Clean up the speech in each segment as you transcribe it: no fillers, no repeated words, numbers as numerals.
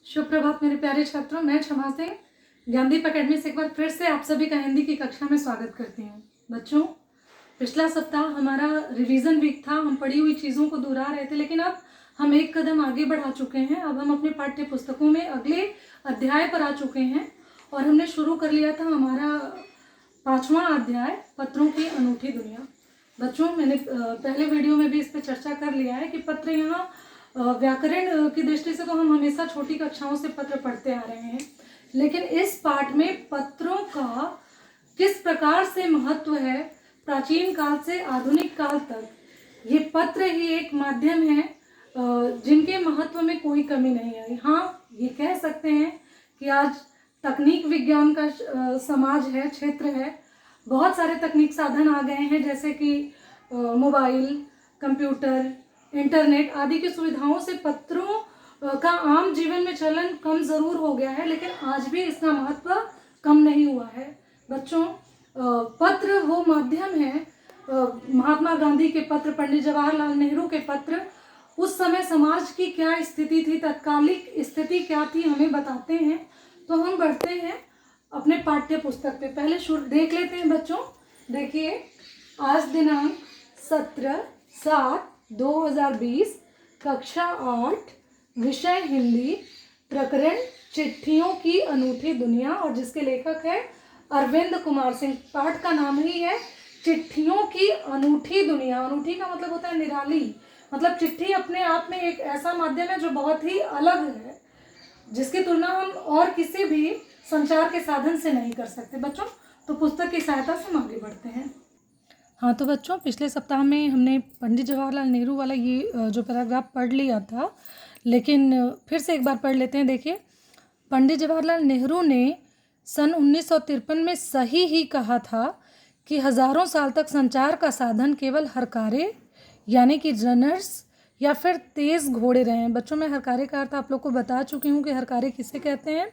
शुभ प्रभात मेरे प्यारे छात्रों। मैं क्षमा सिंह ज्ञानदीप एकेडमी से एक बार फिर से आप सभी का हिंदी की कक्षा में स्वागत करती हूँ। बच्चों, पिछला सप्ताह हमारा रिवीजन वीक था। हम पढ़ी हुई चीज़ों को दोहरा रहे थे, लेकिन अब हम एक कदम आगे बढ़ा चुके हैं। अब हम अपने पाठ्य पुस्तकों में अगले अध्याय पर आ चुके हैं और हमने शुरू कर लिया था हमारा 5वां अध्याय, पत्रों की अनूठी दुनिया। बच्चों, मैंने पहले वीडियो में भी इस पर चर्चा कर लिया है कि पत्र यहाँ व्याकरण की दृष्टि से तो हम हमेशा छोटी कक्षाओं से पत्र पढ़ते आ रहे हैं, लेकिन इस पाठ में पत्रों का किस प्रकार से महत्व है प्राचीन काल से आधुनिक काल तक, ये पत्र ही एक माध्यम है जिनके महत्व में कोई कमी नहीं आई। हाँ, ये कह सकते हैं कि आज तकनीक विज्ञान का समाज है, क्षेत्र है। बहुत सारे तकनीक साधन आ गए हैं, जैसे कि मोबाइल, कंप्यूटर, इंटरनेट आदि की सुविधाओं से पत्रों का आम जीवन में चलन कम ज़रूर हो गया है, लेकिन आज भी इसका महत्व कम नहीं हुआ है। बच्चों, पत्र वो माध्यम है, महात्मा गांधी के पत्र, पंडित जवाहरलाल नेहरू के पत्र उस समय समाज की क्या स्थिति थी, तत्कालिक स्थिति क्या थी, हमें बताते हैं। तो हम बढ़ते हैं अपने पाठ्य पुस्तक पे। पहले शुरू देख लेते हैं बच्चों। देखिए, आज दिनांक 17/7/2020, कक्षा 8, विषय हिंदी, प्रकरण चिट्ठियों की अनूठी दुनिया, और जिसके लेखक है अरविंद कुमार सिंह। पाठ का नाम ही है चिट्ठियों की अनूठी दुनिया। अनूठी का मतलब होता है निराली, मतलब चिट्ठी अपने आप में एक ऐसा माध्यम है जो बहुत ही अलग है, जिसकी तुलना हम और किसी भी संचार के साधन से नहीं कर सकते। बच्चों, तो पुस्तक की सहायता से हम आगे बढ़ते हैं। हाँ, तो बच्चों, पिछले सप्ताह में हमने पंडित जवाहरलाल नेहरू वाला ये जो पैराग्राफ पढ़ लिया था, लेकिन फिर से एक बार पढ़ लेते हैं। देखिए, पंडित जवाहरलाल नेहरू ने सन 1953 में सही ही कहा था कि हज़ारों साल तक संचार का साधन केवल हरकारे यानी कि रनर्स या फिर तेज़ घोड़े रहे हैं। बच्चों, मैं हरकारे का अर्थ आप लोग को बता चुकी हूँ कि हरकारे किसे कहते हैं।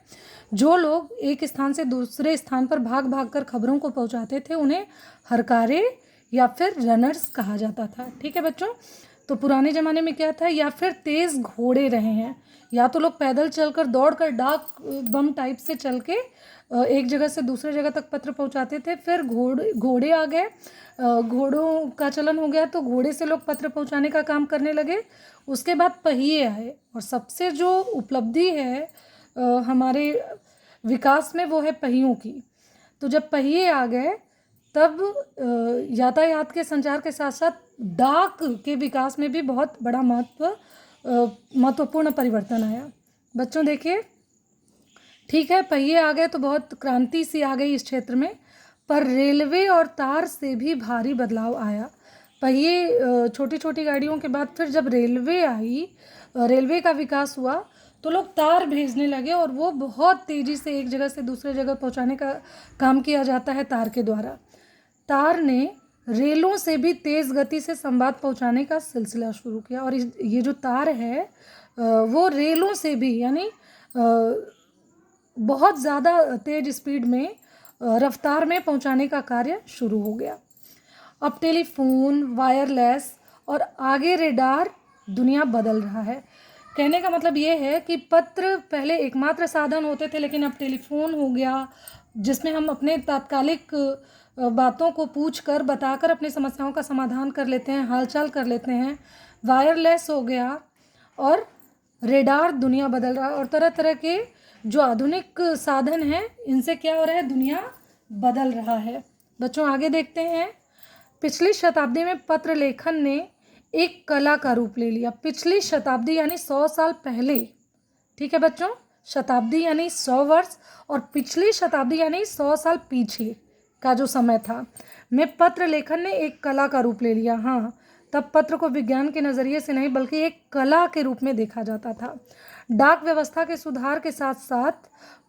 जो लोग एक स्थान से दूसरे स्थान पर भाग भाग कर खबरों को पहुँचाते थे, उन्हें हरकारे या फिर रनर्स कहा जाता था। ठीक है बच्चों, तो पुराने ज़माने में क्या था, या फिर तेज़ घोड़े रहे हैं, या तो लोग पैदल चलकर, दौड़कर, डाक बम टाइप से चल के एक जगह से दूसरे जगह तक पत्र पहुंचाते थे। फिर घोड़े आ गए, घोड़ों का चलन हो गया, तो घोड़े से लोग पत्र पहुंचाने का काम करने लगे। उसके बाद पहिए आए, और सबसे जो उपलब्धि है हमारे विकास में, वो है पहियों की। तो जब पहिए आ गए, तब यातायात के संचार के साथ साथ डाक के विकास में भी बहुत बड़ा महत्वपूर्ण परिवर्तन आया। बच्चों देखिए, ठीक है, पहिए आ गए तो बहुत क्रांति सी आ गई इस क्षेत्र में, पर रेलवे और तार से भी भारी बदलाव आया। पहिए छोटी छोटी गाड़ियों के बाद फिर जब रेलवे आई, रेलवे का विकास हुआ, तो लोग तार भेजने लगे, और वो बहुत तेज़ी से एक जगह से दूसरे जगह पहुंचाने का काम किया जाता है तार के द्वारा। तार ने रेलों से भी तेज़ गति से संवाद पहुंचाने का सिलसिला शुरू किया, और ये जो तार है वो रेलों से भी, यानी बहुत ज़्यादा तेज़ स्पीड में, रफ्तार में पहुंचाने का कार्य शुरू हो गया। अब टेलीफोन, वायरलेस और आगे रेडार दुनिया बदल रहा है। कहने का मतलब ये है कि पत्र पहले एकमात्र साधन होते थे, लेकिन अब टेलीफोन हो गया, जिसमें हम अपने तात्कालिक बातों को पूछकर, बताकर अपनी समस्याओं का समाधान कर लेते हैं, हालचाल कर लेते हैं। वायरलेस हो गया, और रेडार दुनिया बदल रहा है, और तरह तरह के जो आधुनिक साधन हैं, इनसे क्या हो रहा है, दुनिया बदल रहा है। बच्चों, आगे देखते हैं। पिछली शताब्दी में पत्र लेखन ने एक कला का रूप ले लिया। पिछली शताब्दी यानी 100 साल पहले। ठीक है बच्चों, शताब्दी यानी 100 वर्ष, और पिछली शताब्दी यानी 100 साल पीछे का जो समय था, में पत्र लेखन ने एक कला का रूप ले लिया। हाँ, तब पत्र को विज्ञान के नज़रिए से नहीं, बल्कि एक कला के रूप में देखा जाता था। डाक व्यवस्था के सुधार के साथ साथ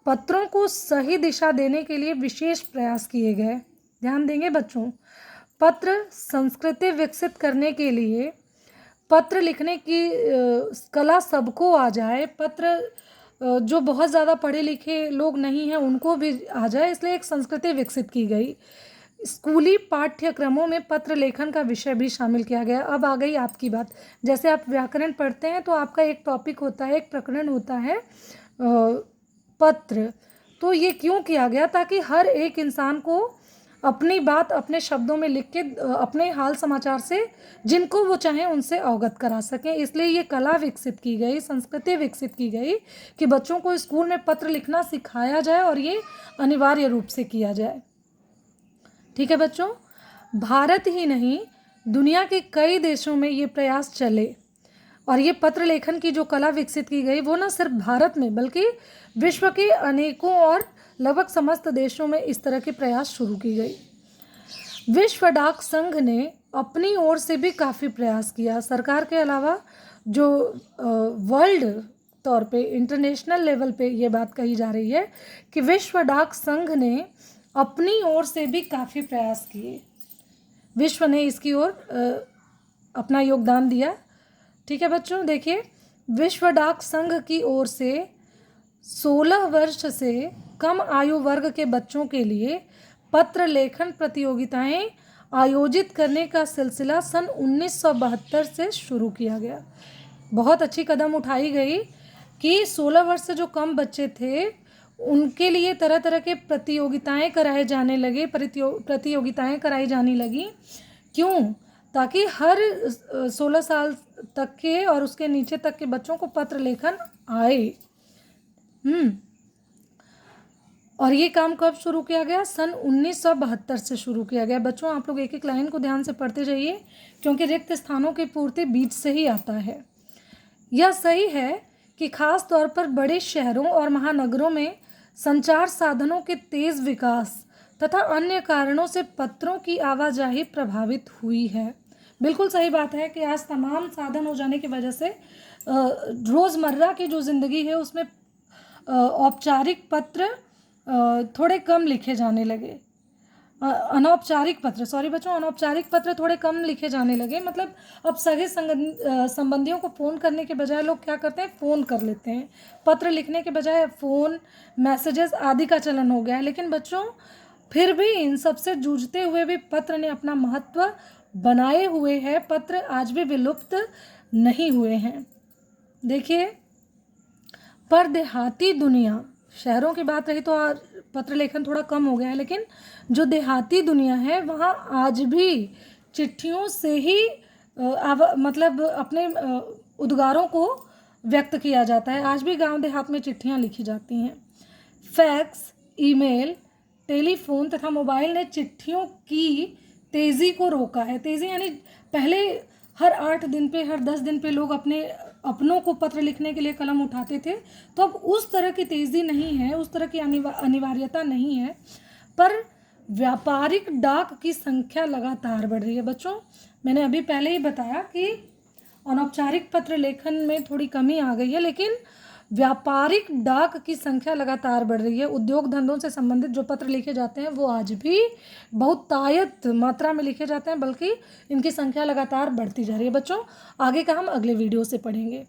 पत्रों को सही दिशा देने के लिए विशेष प्रयास किए गए। ध्यान देंगे बच्चों, पत्र संस्कृति विकसित करने के लिए, पत्र लिखने की कला सबको आ जाए, पत्र जो बहुत ज़्यादा पढ़े लिखे लोग नहीं हैं उनको भी आ जाए, इसलिए एक संस्कृति विकसित की गई। स्कूली पाठ्यक्रमों में पत्र लेखन का विषय भी शामिल किया गया। अब आ गई आपकी बात। जैसे आप व्याकरण पढ़ते हैं तो आपका एक टॉपिक होता है, एक प्रकरण होता है पत्र। तो ये क्यों किया गया? ताकि हर एक इंसान को अपनी बात अपने शब्दों में लिख के अपने हाल समाचार से जिनको वो चाहें उनसे अवगत करा सकें। इसलिए ये कला विकसित की गई, संस्कृति विकसित की गई कि बच्चों को स्कूल में पत्र लिखना सिखाया जाए और ये अनिवार्य रूप से किया जाए। ठीक है बच्चों, भारत ही नहीं दुनिया के कई देशों में ये प्रयास चले और ये पत्र लेखन की जो कला विकसित की गई वो ना सिर्फ भारत में बल्कि विश्व के अनेकों और लगभग समस्त देशों में इस तरह के प्रयास शुरू की गई। विश्व डाक संघ ने अपनी ओर से भी काफ़ी प्रयास किया। सरकार के अलावा जो वर्ल्ड तौर पे इंटरनेशनल लेवल पे ये बात कही जा रही है कि विश्व डाक संघ ने अपनी ओर से भी काफ़ी प्रयास किए। विश्व ने इसकी ओर अपना योगदान दिया। ठीक है बच्चों, देखिए विश्व डाक संघ की ओर से 16 वर्ष से कम आयु वर्ग के बच्चों के लिए पत्र लेखन प्रतियोगिताएं आयोजित करने का सिलसिला सन 1972 से शुरू किया गया। बहुत अच्छी कदम उठाई गई कि 16 वर्ष से जो कम बच्चे थे उनके लिए तरह तरह के प्रतियोगिताएं कराए जाने लगे, प्रतियोगिताएं कराई जाने लगी। क्यों? ताकि हर 16 साल तक के और उसके नीचे तक के बच्चों को पत्र लेखन आए। और ये काम कब शुरू किया गया? सन 1972 से शुरू किया गया। बच्चों आप लोग एक एक लाइन को ध्यान से पढ़ते जाइए क्योंकि रिक्त स्थानों की पूर्ति बीच से ही आता है। यह सही है कि खास तौर पर बड़े शहरों और महानगरों में संचार साधनों के तेज विकास तथा अन्य कारणों से पत्रों की आवाजाही प्रभावित हुई है। बिल्कुल सही बात है कि आज तमाम साधन हो जाने की वजह से रोज़मर्रा की जो ज़िंदगी है उसमें औपचारिक पत्र थोड़े कम लिखे जाने लगे। अनौपचारिक पत्र थोड़े कम लिखे जाने लगे। मतलब अब सगे संबंधियों को फ़ोन करने के बजाय लोग क्या करते हैं, फ़ोन कर लेते हैं। पत्र लिखने के बजाय फ़ोन, मैसेजेस आदि का चलन हो गया है। लेकिन बच्चों फिर भी इन सब से जूझते हुए भी पत्र ने अपना महत्व बनाए हुए है। पत्र आज भी विलुप्त नहीं हुए हैं। देखिए, पर देहाती दुनिया, शहरों की बात रही तो पत्र लेखन थोड़ा कम हो गया है, लेकिन जो देहाती दुनिया है वहाँ आज भी चिट्ठियों से ही मतलब अपने उद्गारों को व्यक्त किया जाता है। आज भी गांव देहात में चिट्ठियाँ लिखी जाती हैं। फैक्स, ईमेल, टेलीफोन तथा मोबाइल ने चिट्ठियों की तेज़ी को रोका है। तेज़ी यानी पहले हर 8 दिन पे, हर 10 दिन पे लोग अपनों को पत्र लिखने के लिए कलम उठाते थे, तो अब उस तरह की तेज़ी नहीं है, उस तरह की अनिवार्यता नहीं है। पर व्यापारिक डाक की संख्या लगातार बढ़ रही है। बच्चों मैंने अभी पहले ही बताया कि अनौपचारिक पत्र लेखन में थोड़ी कमी आ गई है, लेकिन व्यापारिक डाक की संख्या लगातार बढ़ रही है। उद्योग धंधों से संबंधित जो पत्र लिखे जाते हैं वो आज भी बहुतायत मात्रा में लिखे जाते हैं, बल्कि इनकी संख्या लगातार बढ़ती जा रही है। बच्चों आगे का हम अगले वीडियो से पढ़ेंगे।